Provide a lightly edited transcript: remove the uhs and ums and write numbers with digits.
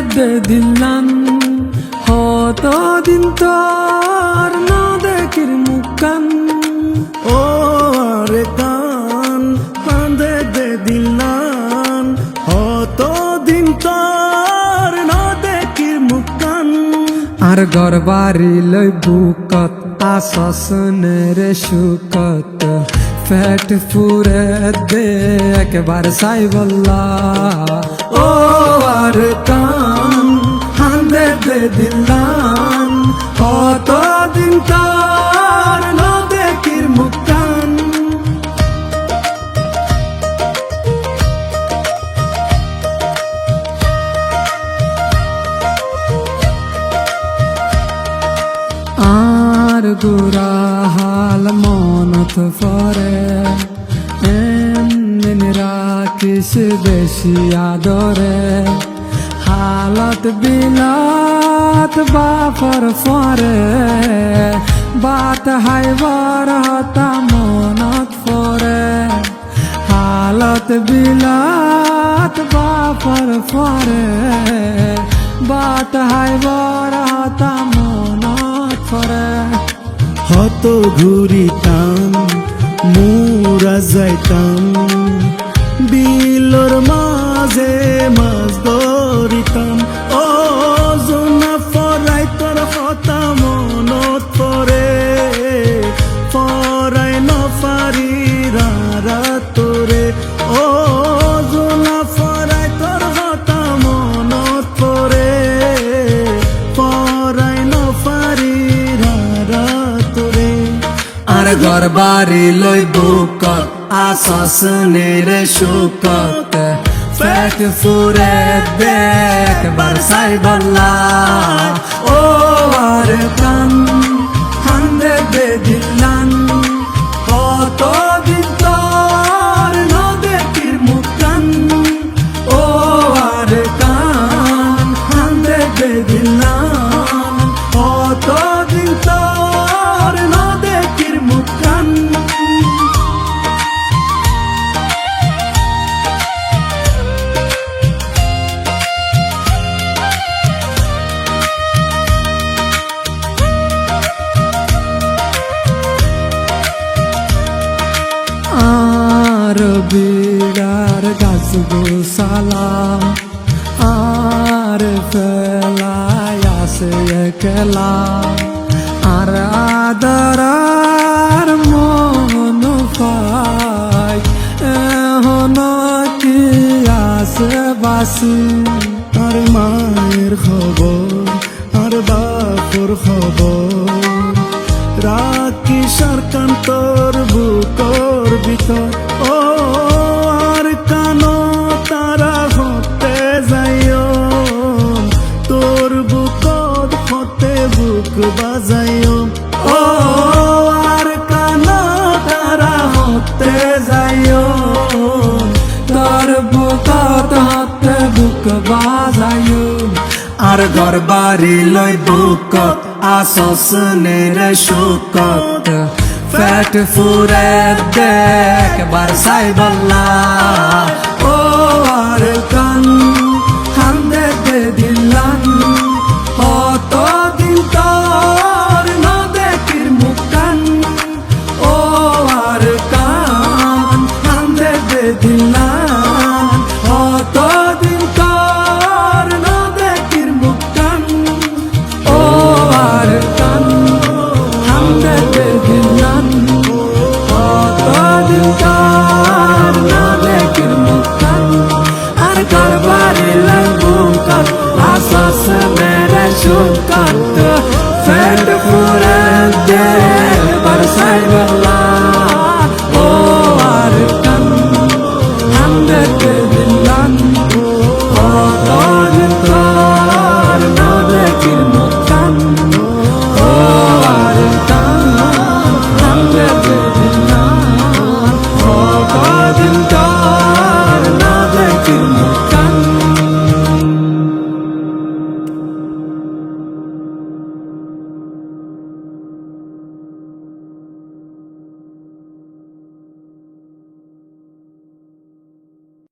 দে দিলান হত দিন তোর না দেখির মুখান ও রে কান কান্দে দে দিলান হত দিন তোর না দেখির মুখান আর ঘর বাড়ি লই বুকত আসনের সুকত ফ্যাট ফুরে দে একবার সাই বল্লা ও আর কান হান্দে দে দিলান কত দিন তার না দেখির মুখান আর গুরা হাল মনত পরে এমন রাখিস বেশি আদরে হালত বিলাত বাপর পরে বাত হাইবার হতা মনত পরে হালত বিলাত বাপর পরে বাত হাইবার হতা মনত পরে হত ঘুরিতাম মুরা যাইতাম বিলর মাঝে মাছ ধরিতাম ও জোনা ফরাই তোর হতা মনত পরে ফরাই নফারি রারা তোরে ও জোনা ফরাই তোর হতা মনত পরে ফরাই নফারি রারা তোরে আর ঘর বাড়ি লই বুকত আসনের সুকত ফ্যাট ফুরে দেখ বার সাই বল্লা ও আর কান হান্দে দে দিলান কত দিন তোর না দেখির মুখান ও আর কান হান্দে দে দিলান কত দিন তোর না দেখির মুখান আর বিড়ার গাছ গোসালা আর ফেলায় আসে একলা আর আদরার মন পাই এখন কি আসে বাসি আর মায়ের খবর আর বাপুর খবর রাখি সরকার তোর বুকর ভিতর ও আর কানো তারা হতে যাইও তোর বুকত হতে বুক বাজাইও ও আর কানো তারা হতে যাইও তোর বুকত হতে বুক বাজাইও আর ঘর বাড়ি লই বুকত আসনের সুকত ফ্যাট ফুরে দেখ বার সাই বল্লা ও আর কান হান্দে দে দিলান কত দিন তোর না দেখির মুখান ও আর কান হান্দে দে দিলান কত দিন তোর না দেখির মুখান ও আর কান হান্দে দে দিলান কত দিন তোর না দেখির মুখান আর ঘর বাড়ি লই বুকত আসস মেরে সুকত